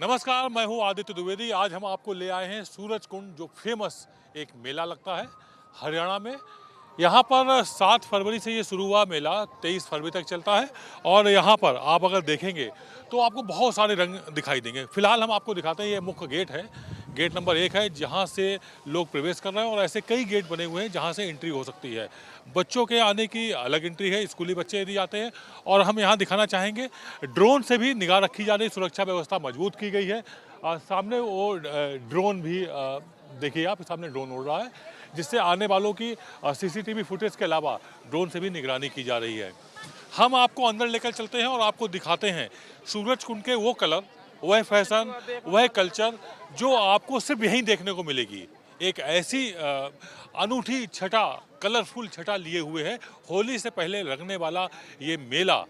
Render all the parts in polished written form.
नमस्कार, मैं हूं आदित्य द्विवेदी। आज हम आपको ले आए हैं सूरज कुंड, जो फेमस एक मेला लगता है हरियाणा में। यहाँ पर 7 फरवरी से ये शुरू हुआ मेला 23 फरवरी तक चलता है। और यहाँ पर आप अगर देखेंगे तो आपको बहुत सारे रंग दिखाई देंगे। फिलहाल हम आपको दिखाते हैं, ये मुख्य गेट है, गेट नंबर 1 है, जहाँ से लोग प्रवेश कर रहे हैं। और ऐसे कई गेट बने हुए हैं जहाँ से एंट्री हो सकती है। बच्चों के आने की अलग एंट्री है, स्कूली बच्चे यदि आते हैं। और हम यहाँ दिखाना चाहेंगे, ड्रोन से भी निगाह रखी जा रही, सुरक्षा व्यवस्था मजबूत की गई है। सामने वो ड्रोन भी देखिए, आप सामने ड्रोन उड़ रहा है, जिससे आने वालों की सीसीटीवी फुटेज के अलावा ड्रोन से भी निगरानी की जा रही है। हम आपको अंदर लेकर चलते हैं और आपको दिखाते हैं सूरज कुंड के वो कलर, वह फैशन, वह कल्चर जो आपको सिर्फ यहीं देखने को मिलेगी। एक ऐसी अनूठी छटा, कलरफुल छटा लिए हुए है। होली से पहले लगने वाला ये मेला,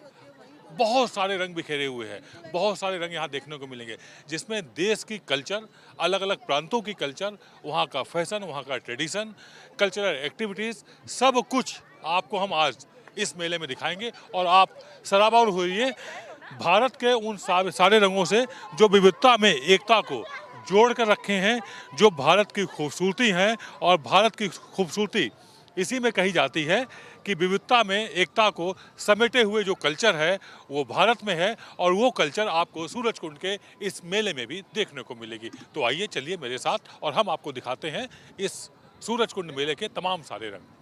बहुत सारे रंग बिखेरे हुए हैं, बहुत सारे रंग यहाँ देखने को मिलेंगे, जिसमें देश की कल्चर, अलग अलग प्रांतों की कल्चर, वहाँ का फैशन, वहाँ का ट्रेडिशन, कल्चरल एक्टिविटीज़, सब कुछ आपको हम आज इस मेले में दिखाएंगे। और आप सराबार हुई भारत के उन सारे रंगों से जो विविधता में एकता को जोड़ कर रखे हैं, जो भारत की खूबसूरती है। और भारत की खूबसूरती इसी में कही जाती है कि विविधता में एकता को समेटे हुए जो कल्चर है वो भारत में है। और वो कल्चर आपको सूरज कुंड के इस मेले में भी देखने को मिलेगी। तो आइए, चलिए मेरे साथ और हम आपको दिखाते हैं इस सूरज कुंड मेले के तमाम सारे रंग।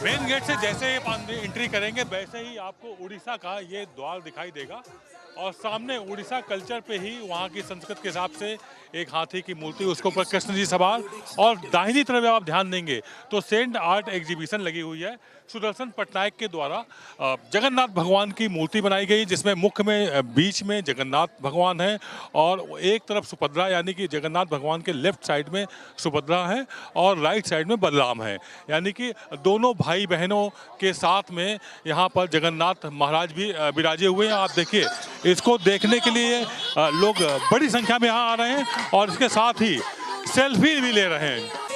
मेन गेट से जैसे ही एंट्री करेंगे, वैसे ही आपको उड़ीसा का ये द्वार दिखाई देगा। और सामने उड़ीसा कल्चर पे ही, वहाँ की संस्कृति के हिसाब से एक हाथी की मूर्ति, उसके ऊपर कृष्ण जी सवार। और दाहिनी तरफ आप ध्यान देंगे तो सेंट आर्ट एग्जीबिशन लगी हुई है। सुदर्शन पटनायक के द्वारा जगन्नाथ भगवान की मूर्ति बनाई गई, जिसमें मुख्य में बीच में जगन्नाथ भगवान है और एक तरफ सुभद्रा, यानी कि जगन्नाथ भगवान के लेफ्ट साइड में सुभद्रा है और राइट साइड में बलराम है। यानी कि दोनों भाई बहनों के साथ में यहाँ पर जगन्नाथ महाराज भी विराजे हुए हैं। आप देखिए, इसको देखने के लिए लोग बड़ी संख्या में यहाँ आ रहे हैं और इसके साथ ही सेल्फी भी ले रहे हैं।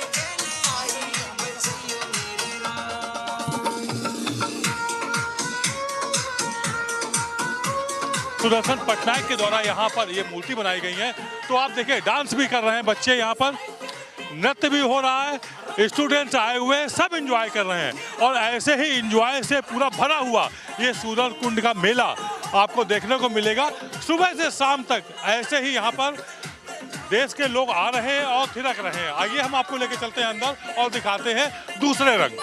सुदर्शन पटनायक के द्वारा यहाँ पर ये मूर्ति बनाई गई है। तो आप देखिए, डांस भी कर रहे हैं बच्चे, यहाँ पर नृत्य भी हो रहा है, स्टूडेंट्स आए हुए हैं, सब एंजॉय कर रहे हैं। और ऐसे ही एंजॉय से पूरा भरा हुआ ये सूरज कुंड का मेला आपको देखने को मिलेगा। सुबह से शाम तक ऐसे ही यहाँ पर देश के लोग आ रहे हैं और थिरक रहे हैं। आइए, हम आपको लेके चलते हैं अंदर और दिखाते हैं दूसरे रंग।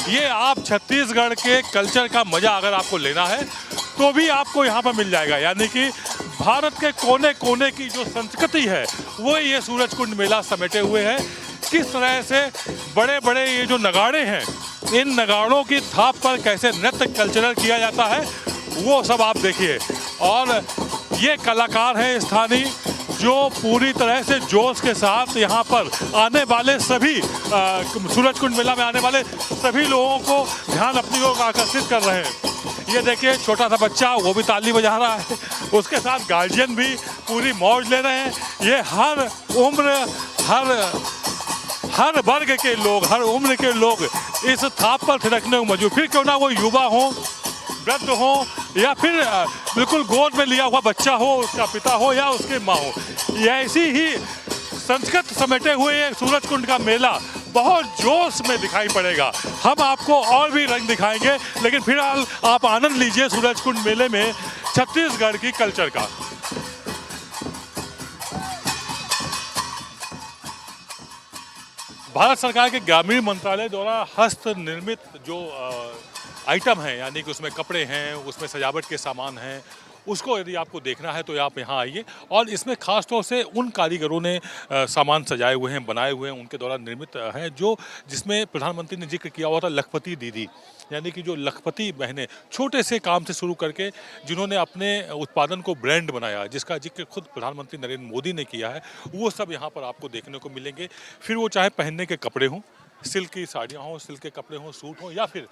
ये आप छत्तीसगढ़ के कल्चर का मजा अगर आपको लेना है तो भी आपको यहाँ पर मिल जाएगा। यानी कि भारत के कोने कोने की जो संस्कृति है वो ये सूरज कुंड मेला समेटे हुए है। किस तरह से बड़े बड़े ये जो नगाड़े हैं, इन नगाड़ों की थाप पर कैसे नृत्य कल्चरल किया जाता है, वो सब आप देखिए। और ये कलाकार हैं स्थानीय, जो पूरी तरह से जोश के साथ यहाँ पर आने वाले सभी सूरज कुंड मेला में आने वाले सभी लोगों को ध्यान अपनी ओर आकर्षित कर रहे हैं। ये देखिए, छोटा सा बच्चा वो भी ताली बजा रहा है, उसके साथ गार्जियन भी पूरी मौज ले रहे हैं। ये हर उम्र, हर वर्ग के लोग, हर उम्र के लोग इस थाप पर थिरकने को मौजूद, फिर क्यों ना वो युवा हो, वृद्ध हो, या फिर बिल्कुल गोद में लिया हुआ बच्चा हो, उसका पिता हो या उसकी माँ हो। ऐसी ही संस्कृत समेटे हुए सूरज कुंड का मेला बहुत जोश में दिखाई पड़ेगा। हम आपको और भी रंग दिखाएंगे, लेकिन फिलहाल आप आनंद लीजिए सूरज कुंड मेले में छत्तीसगढ़ की कल्चर का। भारत सरकार के ग्रामीण मंत्रालय द्वारा हस्त निर्मित जो आइटम हैं, यानी कि उसमें कपड़े हैं, उसमें सजावट के सामान हैं, उसको यदि आपको देखना है तो आप यहाँ आइए। और इसमें खास तौर से उन कारीगरों ने सामान सजाए हुए हैं, बनाए हुए हैं, उनके द्वारा निर्मित है, जो जिसमें प्रधानमंत्री ने जिक्र किया हुआ था लखपति दीदी, यानी कि जो लखपति बहनें छोटे से काम से शुरू करके जिन्होंने अपने उत्पादन को ब्रांड बनाया, जिसका जिक्र खुद प्रधानमंत्री नरेंद्र मोदी ने किया है, वो सब यहाँ पर आपको देखने को मिलेंगे। फिर वो चाहे पहनने के कपड़े हों, सिल्क की साड़ियाँ हों, सिल्क के कपड़े हों, सूट हों, या फिर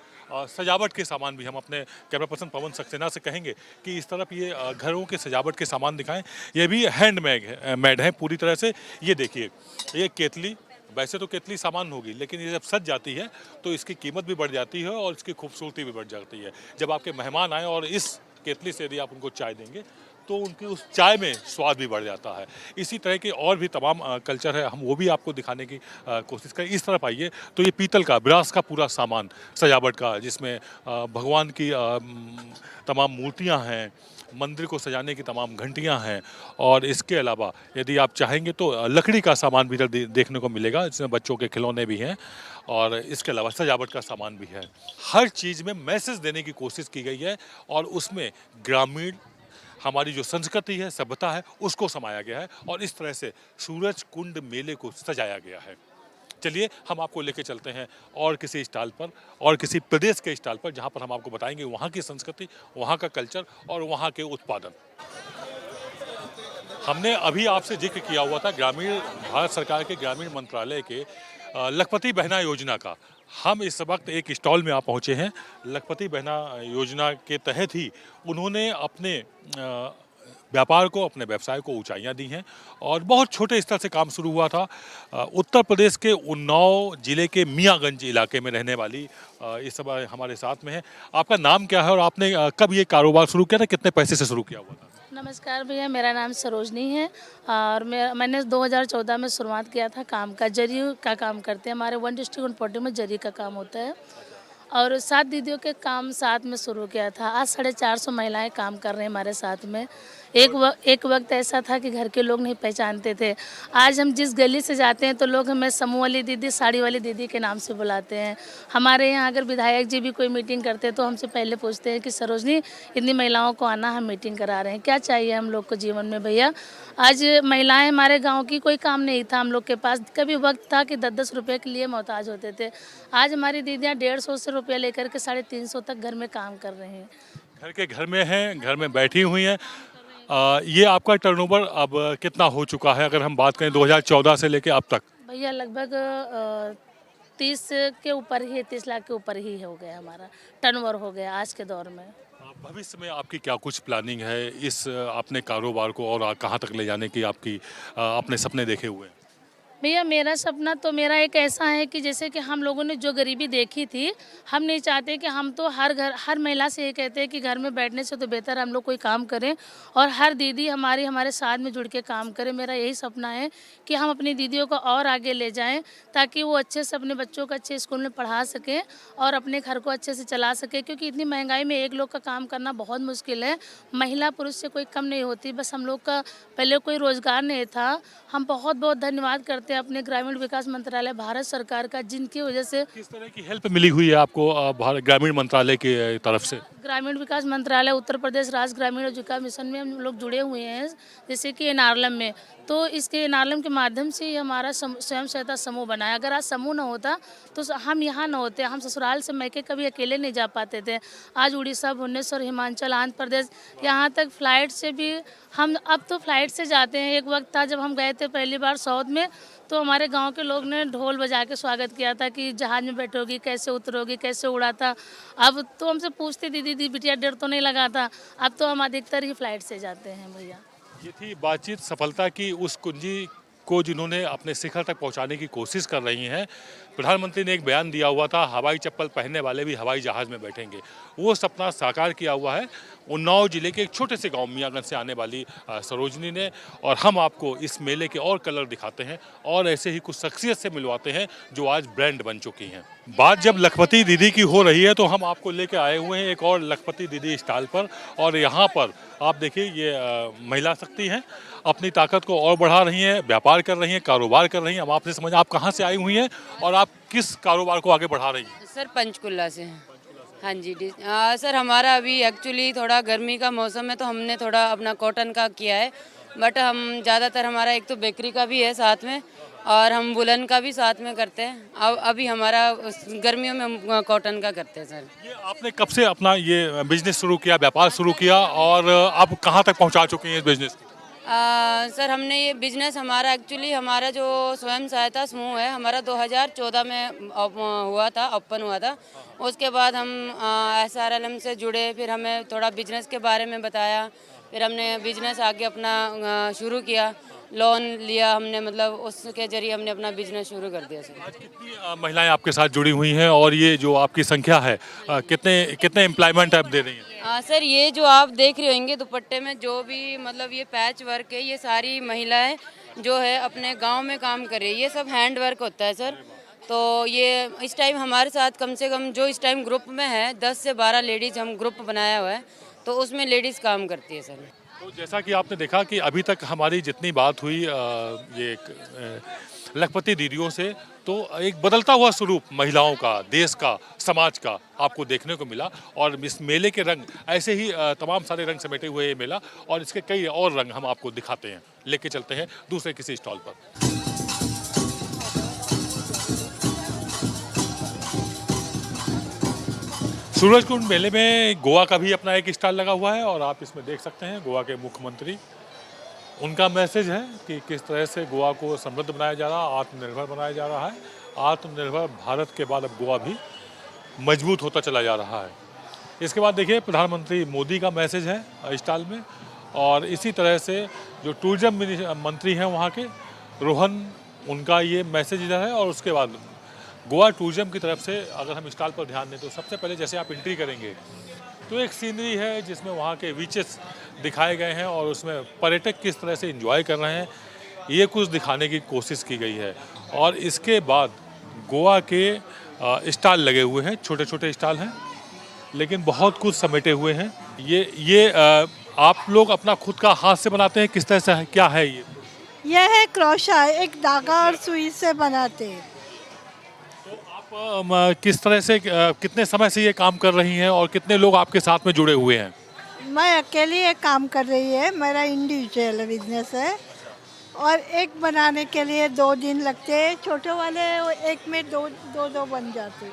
सजावट के सामान भी हम अपने कैमरा पर्सन पवन सक्सेना से कहेंगे कि इस तरफ ये घरों के सजावट के सामान दिखाएं। ये भी मेड है पूरी तरह से। ये देखिए, ये केतली, वैसे तो केतली सामान होगी, लेकिन ये जब सज जाती है तो इसकी कीमत भी बढ़ जाती है और इसकी खूबसूरती भी बढ़ जाती है। जब आपके मेहमान आए और इस केतली से यदि आप उनको चाय देंगे तो उनकी उस चाय में स्वाद भी बढ़ जाता है। इसी तरह के और भी तमाम कल्चर है, हम वो भी आपको दिखाने की कोशिश करें। इस तरफ आइए तो ये पीतल का, ब्रास का पूरा सामान सजावट का, जिसमें भगवान की तमाम मूर्तियाँ हैं, मंदिर को सजाने की तमाम घंटियां हैं, और इसके अलावा यदि आप चाहेंगे तो लकड़ी का सामान भी इधर देखने को मिलेगा। इसमें बच्चों के खिलौने भी हैं और इसके अलावा सजावट का सामान भी है। हर चीज़ में मैसेज देने की कोशिश की गई है और उसमें ग्रामीण हमारी जो संस्कृति है, सभ्यता है, उसको समाया गया है और इस तरह से सूरज कुंड मेले को सजाया गया है। चलिए हम आपको लेके चलते हैं और किसी स्टॉल पर, और किसी प्रदेश के स्टॉल पर, जहां पर हम आपको बताएंगे वहां की संस्कृति, वहां का कल्चर और वहां के उत्पादन। हमने अभी आपसे जिक्र किया हुआ था ग्रामीण, भारत सरकार के ग्रामीण मंत्रालय के लखपति बहना योजना का। हम इस वक्त एक स्टॉल में आ पहुंचे हैं। लखपति बहना योजना के तहत ही उन्होंने अपने व्यापार को, अपने व्यवसाय को ऊंचाइयां दी हैं और बहुत छोटे स्तर से काम शुरू हुआ था। उत्तर प्रदेश के उन्नाव जिले के मियाँगंज इलाके में रहने वाली इस समय हमारे साथ में है। आपका नाम क्या है और आपने कब ये कारोबार शुरू किया था, कितने पैसे से शुरू किया हुआ था? नमस्कार भैया, मेरा नाम सरोजनी है और मैंने 2014 में शुरुआत किया था काम का। जरी का काम करते हैं, हमारे 1 डिस्ट्रिक्ट 140 में जरी का काम होता है और 7 दीदियों के काम साथ में शुरू किया था। आज 450 महिलाएं काम कर रहे हैं हमारे साथ में। एक वक्त ऐसा था कि घर के लोग नहीं पहचानते थे। आज हम जिस गली से जाते हैं तो लोग हमें समूह वाली दीदी, साड़ी वाली दीदी के नाम से बुलाते हैं। हमारे यहाँ अगर विधायक जी भी कोई मीटिंग करते हैं तो हमसे पहले पूछते हैं कि सरोजनी, इतनी महिलाओं को आना, हम मीटिंग करा रहे हैं, क्या चाहिए हम लोग को जीवन में भैया। आज महिलाएं, हमारे गांव की कोई काम नहीं था हम लोग के पास। कभी वक्त था कि 10-10 रुपये के लिए मोहताज होते थे। आज हमारी दीदियाँ 150 से रुपया लेकर के 350 तक घर में काम कर रहे हैं। घर में हैं, घर में बैठी हुई हैं। ये आपका टर्नओवर अब कितना हो चुका है, अगर हम बात करें 2014 से लेके अब तक? भैया लगभग 30 के ऊपर ही, 30 लाख के ऊपर ही हो गया हमारा टर्नओवर हो गया आज के दौर में। भविष्य में आपकी क्या कुछ प्लानिंग है इस अपने कारोबार को, और कहाँ तक ले जाने की आपकी अपने सपने देखे हुए हैं? भैया मेरा सपना तो मेरा एक ऐसा है कि जैसे कि हम लोगों ने जो गरीबी देखी थी, हम नहीं चाहते कि हम तो हर महिला से ये कहते हैं कि घर में बैठने से तो बेहतर हम लोग कोई काम करें और हर दीदी हमारे साथ में जुड़ के काम करे। मेरा यही सपना है कि हम अपनी दीदियों को और आगे ले जाएं ताकि वो अच्छे से अपने बच्चों को अच्छे स्कूल में पढ़ा सकें और अपने घर को अच्छे से चला सके, क्योंकि इतनी महंगाई में एक लोग का काम करना बहुत मुश्किल है। महिला पुरुष से कोई कम नहीं होती, बस हम लोग का पहले कोई रोजगार नहीं था। हम बहुत बहुत धन्यवाद करते हैं अपने ग्रामीण विकास मंत्रालय भारत सरकार का, जिनकी वजह से। किस तरह की हेल्प मिली हुई है आपको भारत ग्रामीण मंत्रालय की तरफ से? ग्रामीण विकास मंत्रालय उत्तर प्रदेश राज्य ग्रामीण आजीविका मिशन में हम लोग जुड़े हुए हैं, जैसे कि एनारलम में। तो इसके एनारलम के माध्यम से ही हमारा स्वयं सहायता समूह बना है। अगर आज समूह न होता तो हम यहाँ न होते, हम ससुराल से मैके कभी अकेले नहीं जा पाते थे। आज उड़ीसा, भुवनेश्वर, हिमाचल, आंध्र प्रदेश, यहाँ तक फ्लाइट से भी हम अब तो फ्लाइट से जाते हैं। एक वक्त था जब हम गए थे पहली बार साउथ में, तो हमारे गांव के लोग ने ढोल बजा के स्वागत किया था कि जहाज में बैठोगी, कैसे उतरोगी, कैसे उड़ाता। अब तो हमसे पूछते दीदी बिटिया डर तो नहीं लगा था। अब तो हम अधिकतर ही फ्लाइट से जाते हैं भैया। ये थी बातचीत सफलता की उस कुंजी को जिन्होंने अपने शिखर तक पहुंचाने की कोशिश कर रही हैं। प्रधानमंत्री ने एक बयान दिया हुआ था, हवाई चप्पल पहनने वाले भी हवाई जहाज़ में बैठेंगे। वो सपना साकार किया हुआ है उन्नाव जिले के एक छोटे से गांव मियाँगंज से आने वाली सरोजनी ने। और हम आपको इस मेले के और कलर दिखाते हैं और ऐसे ही कुछ शख्सियत से मिलवाते हैं जो आज ब्रांड बन चुकी हैं। बात जब लखपति दीदी की हो रही है तो हम आपको लेकर आए हुए हैं एक और लखपति दीदी स्टॉल पर, और यहाँ पर आप देखिए ये महिला शक्ति हैं, अपनी ताकत को और बढ़ा रही हैं, व्यापार कर रही हैं, कारोबार कर रही हैं। हम आपसे समझ, आप कहाँ से आई हुई हैं और आप किस कारोबार को आगे बढ़ा रही हैं? सर पंचकुला से। हाँ जी सर, हमारा अभी एक्चुअली थोड़ा गर्मी का मौसम है तो हमने थोड़ा अपना कॉटन का किया है, बट हम ज़्यादातर हमारा एक तो बेकरी का भी है साथ में और हम वुलन का भी साथ में करते हैं। अब अभी हमारा गर्मियों में हम कॉटन का करते हैं सर। ये आपने कब से अपना ये बिजनेस शुरू किया, व्यापार शुरू किया, और अब कहाँ तक पहुँचा चुके हैं इस बिजनेस? सर हमने ये बिजनेस हमारा एक्चुअली हमारा जो स्वयं सहायता समूह है हमारा 2014 में हुआ था, ओपन हुआ था। उसके बाद हम SRLM से जुड़े, फिर हमें थोड़ा बिजनेस के बारे में बताया, फिर हमने बिजनेस आगे अपना शुरू किया, लोन लिया हमने, मतलब उसके जरिए हमने अपना बिजनेस शुरू कर दिया सर। आज कितनी महिलाएं आपके साथ जुड़ी हुई हैं और ये जो आपकी संख्या है कितने एम्प्लॉयमेंट आप दे रही हैं? सर ये जो आप देख रहे होंगे दुपट्टे में जो भी मतलब ये पैच वर्क है, ये सारी महिलाएं जो है अपने गांव में काम कर रही है। ये सब हैंड वर्क होता है सर। तो ये इस टाइम हमारे साथ कम से कम जो इस टाइम ग्रुप में है 10 से 12 लेडीज़ हम ग्रुप बनाया हुआ है, तो उसमें लेडीज़ काम करती है सर। तो जैसा कि आपने देखा कि अभी तक हमारी जितनी बात हुई ये लखपति दीदियों से, तो एक बदलता हुआ स्वरूप महिलाओं का, देश का, समाज का आपको देखने को मिला। और इस मेले के रंग ऐसे ही तमाम सारे रंग समेटे हुए ये मेला, और इसके कई और रंग हम आपको दिखाते हैं, लेके चलते हैं दूसरे किसी स्टॉल पर। सूरजकुंड मेले में गोवा का भी अपना एक स्टॉल लगा हुआ है, और आप इसमें देख सकते हैं गोवा के मुख्यमंत्री, उनका मैसेज है कि किस तरह से गोवा को समृद्ध बनाया जा रहा है, आत्मनिर्भर बनाया जा रहा है। आत्मनिर्भर भारत के बाद अब गोवा भी मजबूत होता चला जा रहा है। इसके बाद देखिए प्रधानमंत्री मोदी का मैसेज है स्टॉल में, और इसी तरह से जो टूरिज्म मंत्री हैं वहाँ के रोहन, उनका ये मैसेज इधर है। और उसके बाद गोवा टूरिज्म की तरफ से अगर हम स्टॉल पर ध्यान दें तो सबसे पहले जैसे आप एंट्री करेंगे तो एक सीनरी है जिसमें वहाँ के बीचेस दिखाए गए हैं, और उसमें पर्यटक किस तरह से एंजॉय कर रहे हैं ये कुछ दिखाने की कोशिश की गई है। और इसके बाद गोवा के स्टॉल लगे हुए हैं, छोटे छोटे स्टॉल हैं लेकिन बहुत कुछ समेटे हुए हैं। ये आप लोग अपना खुद का हाथ से बनाते हैं, किस तरह से है, क्या है ये? यह है क्रोशा, एक धागा और सुई से बनाते हैं। तो आप किस तरह से कितने समय से ये काम कर रही हैं और कितने लोग आपके साथ में जुड़े हुए हैं? मैं अकेली एक काम कर रही है, मेरा इंडिविजुअल बिजनेस है, और एक बनाने के लिए 2 दिन लगते हैं, छोटे वाले एक में दो बन जाते।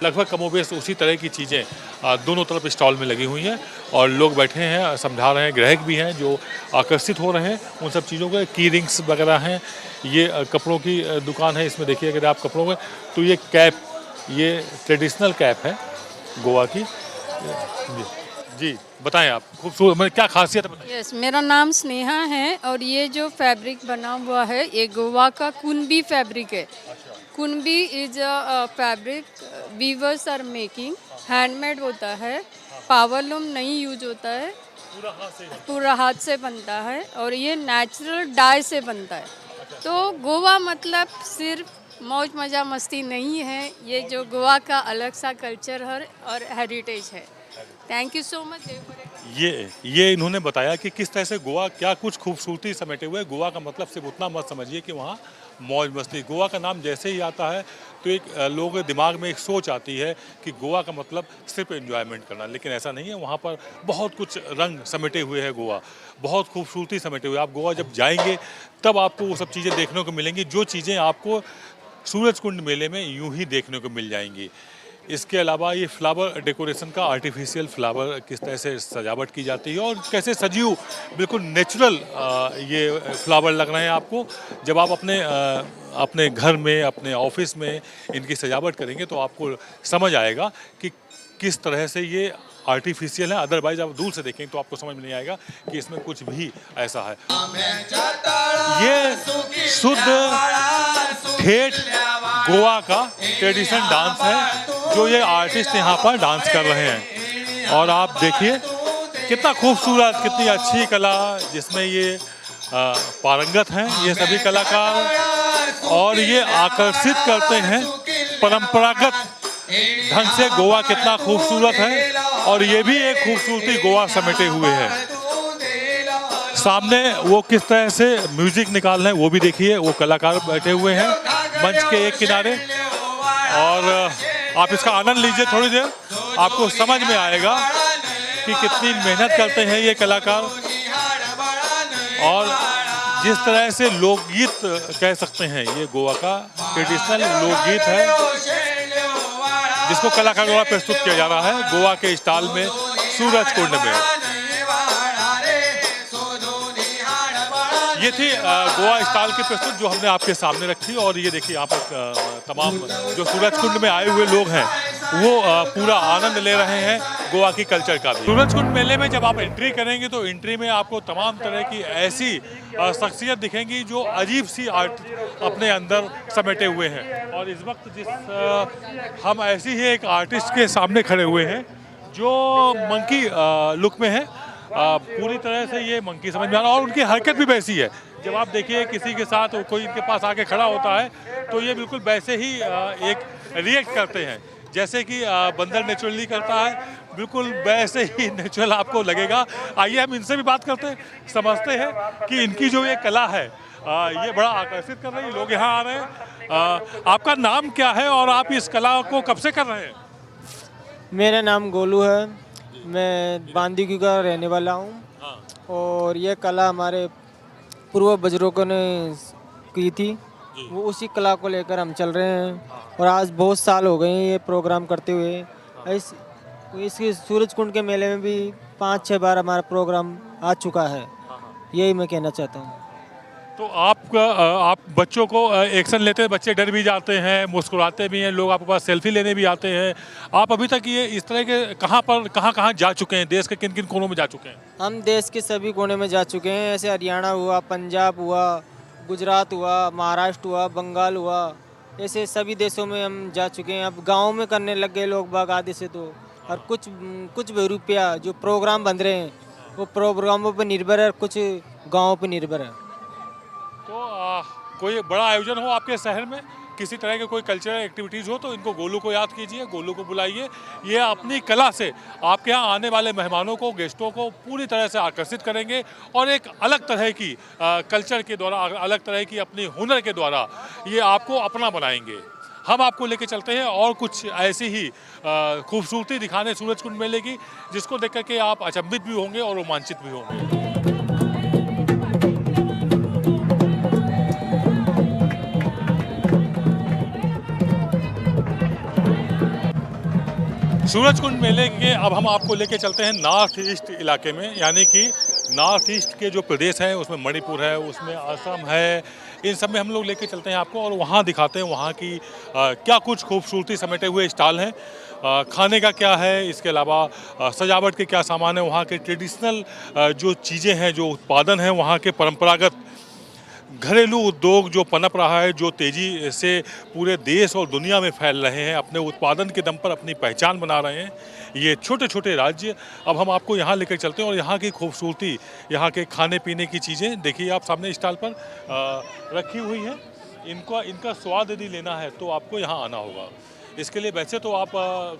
लगभग कमोबेश उसी तरह की चीज़ें दोनों तरफ स्टॉल में लगी हुई हैं, और लोग बैठे हैं, समझा रहे हैं, ग्राहक भी हैं जो आकर्षित हो रहे हैं उन सब चीज़ों के। की रिंग्स वगैरह हैं, ये कपड़ों की दुकान है। इसमें देखिए अगर आप कपड़ों में, तो ये कैप, ये ट्रेडिशनल कैप है गोवा की। जी बताएं आप, खूबसूरत, क्या खासियत है बताएं। यस, मेरा नाम स्नेहा है, और ये जो फैब्रिक बना हुआ है ये गोवा का कुनबी फैब्रिक है। Kunbi is a fabric weavers are making, handmade होता है, पावरलूम नहीं यूज होता है, पूरा हाथ से बनता है, और ये नेचुरल डाई से बनता है। तो गोवा मतलब सिर्फ मौज मज़ा मस्ती नहीं है, ये जो गोवा का अलग सा कल्चर है और हेरिटेज है। Thank you so much. ये इन्होंने बताया कि किस तरह से गोवा क्या कुछ खूबसूरती समेटे हुए। गोवा का मतलब सिर्फ उतना मत समझिए कि वहाँ मौज मस्ती। गोवा का नाम जैसे ही आता है तो एक लोगों के दिमाग में एक सोच आती है कि गोवा का मतलब सिर्फ एंजॉयमेंट करना, लेकिन ऐसा नहीं है। वहाँ पर बहुत कुछ रंग समेटे हुए है गोवा, बहुत खूबसूरती समेटे हुए। आप गोवा जब जाएंगे तब आपको वो सब चीज़ें देखने को मिलेंगी जो चीज़ें आपको सूरजकुंड मेले में यूं ही देखने को मिल जाएंगी। इसके अलावा ये फ्लावर डेकोरेशन का, आर्टिफिशियल फ्लावर किस तरह से सजावट की जाती है और कैसे सजीव बिल्कुल नेचुरल ये फ्लावर लग रहे हैं आपको। जब आप अपने घर में, अपने ऑफिस में इनकी सजावट करेंगे तो आपको समझ आएगा कि किस तरह से ये आर्टिफिशियल है। अदरवाइज आप दूर से देखेंगे तो आपको समझ में नहीं आएगा कि इसमें कुछ भी ऐसा है। ये शुद्ध ठेठ गोवा का ट्रेडिशन डांस है जो ये आर्टिस्ट यहाँ पर डांस कर रहे हैं। और आप देखिए कितना खूबसूरत, कितनी अच्छी कला जिसमें ये पारंगत हैं ये सभी कलाकार, और ये आकर्षित करते हैं परंपरागत ढंग से। गोवा कितना खूबसूरत है और ये भी एक खूबसूरती गोवा समेटे हुए है। सामने वो किस तरह से म्यूजिक निकाल रहे हैं वो भी देखिए। वो कलाकार बैठे हुए हैं मंच के एक किनारे, और आप इसका आनंद लीजिए थोड़ी देर, आपको समझ में आएगा कि कितनी मेहनत करते हैं ये कलाकार। और जिस तरह से लोकगीत कह सकते हैं, ये गोवा का ट्रेडिशनल लोकगीत है जिसको कलाकार द्वारा प्रस्तुत किया जा रहा है गोवा के स्टाइल में सूरजकुंड में। ये थी गोवा स्टाइल की प्रस्तुत जो हमने आपके सामने रखी। और ये देखिए यहाँ पर तमाम जो सूरजकुंड में आए हुए लोग हैं वो पूरा आनंद ले रहे हैं गोवा की कल्चर का भी। सूरजकुंड मेले में जब आप एंट्री करेंगे तो एंट्री में आपको तमाम तरह की ऐसी शख्सियत दिखेंगी जो अजीब सी आर्ट अपने अंदर समेटे हुए हैं। और इस वक्त हम ऐसी ही एक आर्टिस्ट के सामने खड़े हुए हैं जो मंकी लुक में है। पूरी तरह से ये मंकी समझ में आ रहा है और उनकी हरकत भी वैसी है। जब आप देखिए किसी के साथ कोई इनके पास आके खड़ा होता है तो ये बिल्कुल वैसे ही एक रिएक्ट करते हैं जैसे कि बंदर नेचुरली करता है, बिल्कुल वैसे ही नेचुरल आपको लगेगा। आइए हम इनसे भी बात करते हैं, समझते हैं कि इनकी जो ये कला है ये बड़ा आकर्षित कर रही है, लोग यहाँ आ रहे हैं। आपका नाम क्या है और आप इस कला को कब से कर रहे हैं? मेरा नाम गोलू है, मैं बांदीकुई का रहने वाला हूँ और ये कला हमारे पूर्व बुजुर्गों ने की थी, वो उसी कला को लेकर हम चल रहे हैं। और आज बहुत साल हो गए हैं ये प्रोग्राम करते हुए। इसके सूरजकुंड के मेले में भी 5-6 बार हमारा प्रोग्राम आ चुका है, यही मैं कहना चाहता हूँ। तो आप बच्चों को एक्शन लेते हैं, बच्चे डर भी जाते हैं, मुस्कुराते भी हैं, लोग आपके पास सेल्फी लेने भी आते हैं। आप अभी तक ये इस तरह के कहाँ जा चुके हैं, देश के किन किन कोनों में जा चुके हैं? हम देश के सभी कोने में जा चुके हैं, ऐसे हरियाणा हुआ, पंजाब हुआ, गुजरात हुआ, महाराष्ट्र हुआ, बंगाल हुआ, ऐसे सभी देशों में हम जा चुके हैं। अब गाँव में करने लग गए लोग बाग आधे से तो। और कुछ रुपया जो प्रोग्राम बन रहे हैं वो प्रोग्रामों पर निर्भर है, कुछ गाँव पर निर्भर है। तो कोई बड़ा आयोजन हो आपके शहर में, किसी तरह के कोई कल्चरल एक्टिविटीज़ हो तो इनको गोलू को याद कीजिए, गोलू को बुलाइए। ये अपनी कला से आपके यहाँ आने वाले मेहमानों को, गेस्टों को पूरी तरह से आकर्षित करेंगे और एक अलग तरह की कल्चर के द्वारा, अलग तरह की अपनी हुनर के द्वारा ये आपको अपना बनाएंगे। हम आपको लेके चलते हैं और कुछ ऐसी ही खूबसूरती दिखाने सूरजकुंड मेले की, जिसको देख करके आप अचंभित भी होंगे और रोमांचित भी होंगे। सूरजकुंड मेले के अब हम आपको लेके चलते हैं नॉर्थ ईस्ट इलाके में, यानी कि नॉर्थ ईस्ट के जो प्रदेश हैं उसमें मणिपुर है, उसमें असम है, इन सब में हम लोग लेके चलते हैं आपको और वहाँ दिखाते हैं वहाँ की क्या कुछ खूबसूरती समेटे हुए स्टॉल हैं, खाने का क्या है, इसके अलावा सजावट के क्या सामान है, वहाँ के ट्रेडिशनल जो चीज़ें हैं, जो उत्पादन हैं, वहाँ के परंपरागत घरेलू उद्योग जो पनप रहा है, जो तेज़ी से पूरे देश और दुनिया में फैल रहे हैं, अपने उत्पादन के दम पर अपनी पहचान बना रहे हैं, ये छोटे छोटे राज्य। अब हम आपको यहाँ लेकर चलते हैं और यहाँ की खूबसूरती, यहाँ के खाने पीने की चीज़ें देखिए आप सामने स्टॉल पर रखी हुई हैं। इनका स्वाद यदि लेना है तो आपको यहाँ आना होगा। इसके लिए वैसे तो आप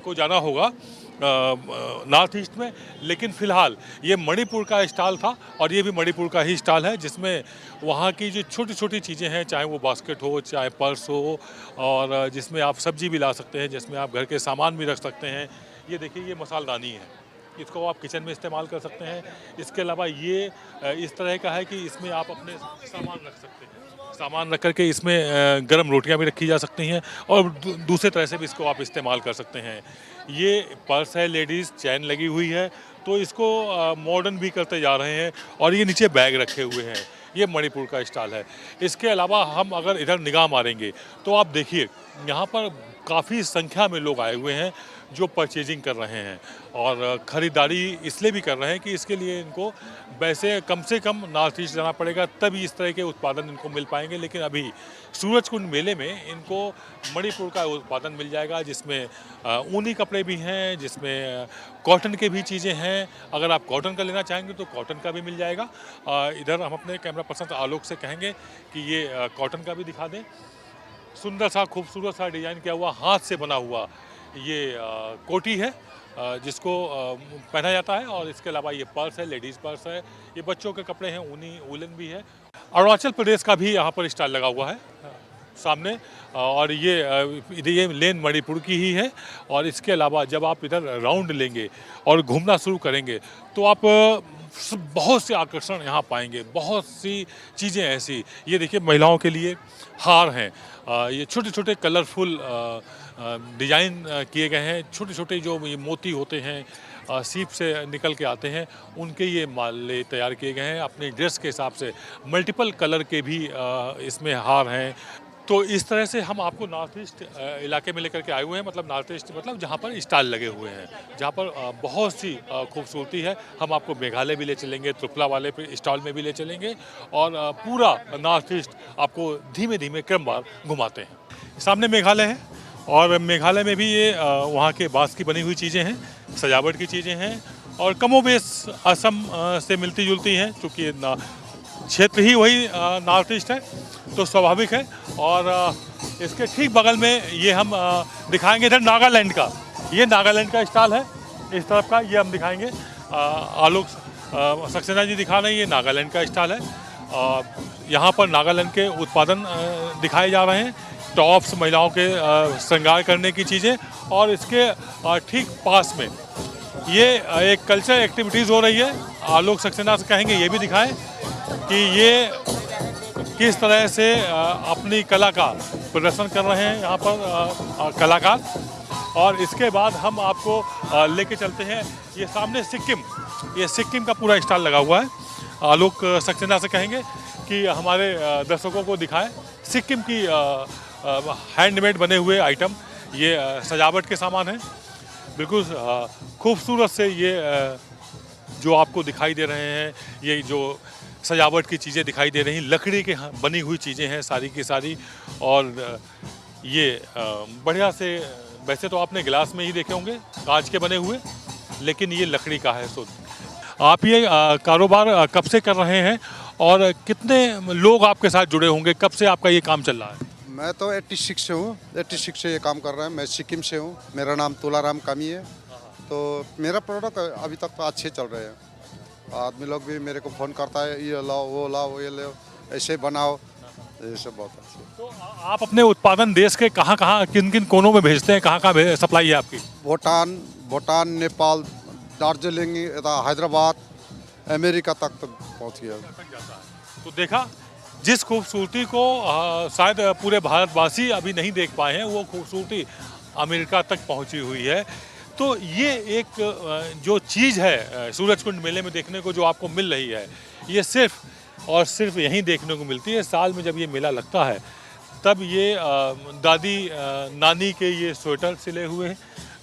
को जाना होगा नॉर्थ ईस्ट में, लेकिन फ़िलहाल ये मणिपुर का स्टॉल था और ये भी मणिपुर का ही स्टॉल है, जिसमें वहाँ की जो छोटी छोटी चीज़ें हैं, चाहे वो बास्केट हो, चाहे पर्स हो, और जिसमें आप सब्जी भी ला सकते हैं, जिसमें आप घर के सामान भी रख सकते हैं। ये देखिए, ये मसालदानी है, इसको आप किचन में इस्तेमाल कर सकते हैं। इसके अलावा ये इस तरह का है कि इसमें आप अपने सामान रख सकते हैं, सामान रख करके इसमें गरम रोटियां भी रखी जा सकती हैं और दूसरे तरह से भी इसको आप इस्तेमाल कर सकते हैं। ये पर्स है, लेडीज़ चैन लगी हुई है, तो इसको मॉडर्न भी करते जा रहे हैं। और ये नीचे बैग रखे हुए हैं, ये मणिपुर का स्टॉल है। इसके अलावा हम अगर इधर निगाह मारेंगे तो आप देखिए यहाँ पर काफ़ी संख्या में लोग आए हुए हैं जो परचेजिंग कर रहे हैं और ख़रीदारी इसलिए भी कर रहे हैं कि इसके लिए इनको वैसे कम से कम नॉर्थ ईस्ट जाना पड़ेगा, तभी इस तरह के उत्पादन इनको मिल पाएंगे। लेकिन अभी सूरजकुंड मेले में इनको मणिपुर का उत्पादन मिल जाएगा, जिसमें ऊनी कपड़े भी हैं, जिसमें कॉटन के भी चीज़ें हैं। अगर आप कॉटन का लेना चाहेंगे तो कॉटन का भी मिल जाएगा। इधर हम अपने कैमरा पर्सन आलोक से कहेंगे कि ये कॉटन का भी दिखा दें। सुंदर सा, खूबसूरत सा डिज़ाइन किया हुआ, हाथ से बना हुआ ये कोटी है जिसको पहना जाता है। और इसके अलावा ये पर्स है, लेडीज़ पर्स है, ये बच्चों के कपड़े हैं, ऊनी वूलन भी है। अरुणाचल प्रदेश का भी यहाँ पर स्टॉल लगा हुआ है सामने, और ये लेन मणिपुर की ही है। और इसके अलावा जब आप इधर राउंड लेंगे और घूमना शुरू करेंगे तो आप बहुत से आकर्षण यहाँ पाएंगे, बहुत सी चीज़ें ऐसी। ये देखिए, महिलाओं के लिए हार हैं, ये छोटे छोटे कलरफुल डिज़ाइन किए गए हैं, छोटे छोटे जो ये मोती होते हैं सीप से निकल के आते हैं, उनके ये माले तैयार किए गए हैं अपनी ड्रेस के हिसाब से। मल्टीपल कलर के भी इसमें हार हैं। तो इस तरह से हम आपको नॉर्थ ईस्ट इलाके में लेकर के आए हुए हैं, मतलब नॉर्थ ईस्ट मतलब जहाँ पर स्टॉल लगे हुए हैं, जहाँ पर बहुत सी खूबसूरती है। हम आपको मेघालय भी ले चलेंगे, त्रिपुरा वाले पे स्टॉल में भी ले चलेंगे और पूरा नॉर्थ ईस्ट आपको धीमे धीमे क्रमवार घुमाते हैं। सामने मेघालय है और मेघालय में भी ये वहाँ के बांस की बनी हुई चीज़ें हैं, सजावट की चीज़ें हैं और कमोबेश असम से मिलती जुलती हैं, चूँकि क्षेत्र ही वही नॉर्थ ईस्ट है तो स्वाभाविक है। और इसके ठीक बगल में ये हम दिखाएंगे इधर नागालैंड का, ये नागालैंड का स्टॉल है इस तरफ का, ये हम दिखाएंगे। आलोक सक्सेना जी दिखा रहे हैं, ये नागालैंड का स्टॉल है। यहाँ पर नागालैंड के उत्पादन दिखाए जा रहे हैं, टॉप्स, महिलाओं के श्रृंगार करने की चीज़ें। और इसके ठीक पास में ये एक कल्चरल एक्टिविटीज़ हो रही है। आलोक सक्सेना से कहेंगे ये भी दिखाएं कि ये किस तरह से अपनी कला का प्रदर्शन कर रहे हैं यहाँ पर कलाकार। और इसके बाद हम आपको लेके चलते हैं ये सामने सिक्किम, ये सिक्किम का पूरा स्टॉल लगा हुआ है। आलोक सक्सेना से कहेंगे कि हमारे दर्शकों को दिखाएं सिक्किम की हैंडमेड बने हुए आइटम, ये सजावट के सामान हैं। बिल्कुल खूबसूरत से ये जो आपको दिखाई दे रहे हैं, ये जो सजावट की चीज़ें दिखाई दे रही, लकड़ी के बनी हुई चीज़ें हैं सारी की सारी। और ये बढ़िया से, वैसे तो आपने गिलास में ही देखे होंगे कांच के बने हुए, लेकिन ये लकड़ी का है शुद्ध। आप ये कारोबार कब से कर रहे हैं और कितने लोग आपके साथ जुड़े होंगे, कब से आपका ये काम चल रहा है? मैं तो 86 से हूँ, 86 से ये काम कर रहा है। मैं सिक्किम से हूँ, मेरा नाम तुलाराम कामी है। तो मेरा प्रोडक्ट अभी तक तो अच्छे चल रहे हैं। आदमी लोग भी मेरे को फ़ोन करता है, ये लाओ ये लो, ऐसे बनाओ, ये सब बहुत अच्छे। तो आप अपने उत्पादन देश के कहाँ किन किन कोनों में भेजते हैं, कहाँ सप्लाई है आपकी? भूटान, नेपाल, दार्जिलिंग, हैदराबाद, अमेरिका तक तो पहुँच गया। तो देखा, जिस खूबसूरती को शायद पूरे भारतवासी अभी नहीं देख पाए हैं, वो खूबसूरती अमेरिका तक पहुंची हुई है। तो ये एक जो चीज़ है सूरजकुंड मेले में देखने को जो आपको मिल रही है, ये सिर्फ और सिर्फ यहीं देखने को मिलती है। साल में जब ये मेला लगता है तब ये दादी नानी के ये स्वेटर सिले हुए हैं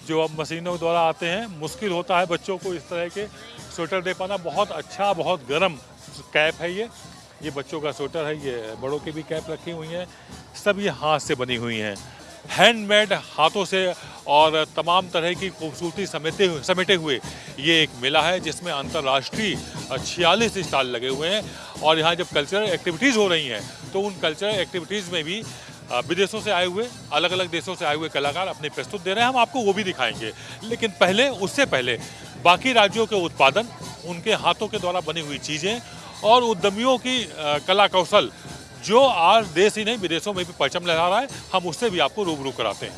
जो अब मशीनों द्वारा आते हैं। मुश्किल होता है बच्चों को इस तरह के स्वेटर दे पाना। बहुत अच्छा, बहुत गर्म कैप है ये बच्चों का स्वेटर है, ये बड़ों की भी कैप रखी हुई हैं। सब ये हाथ से बनी हुई हैं, हैंडमेड, हाथों से, और तमाम तरह की खूबसूरती समेटे हुए ये एक मेला है जिसमें अंतर्राष्ट्रीय 46 स्टॉल लगे हुए हैं। और यहाँ जब कल्चरल एक्टिविटीज़ हो रही हैं तो उन कल्चरल एक्टिविटीज़ में भी विदेशों से आए हुए, अलग अलग देशों से आए हुए कलाकार अपने प्रस्तुत दे रहे हैं। हम आपको वो भी दिखाएंगे, लेकिन उससे पहले बाकी राज्यों के उत्पादन, उनके हाथों के द्वारा बनी हुई चीज़ें और उद्यमियों की कला कौशल जो आज देश ही नहीं विदेशों में भी परचम लहरा रहा है, हम उससे भी आपको रूबरू कराते हैं।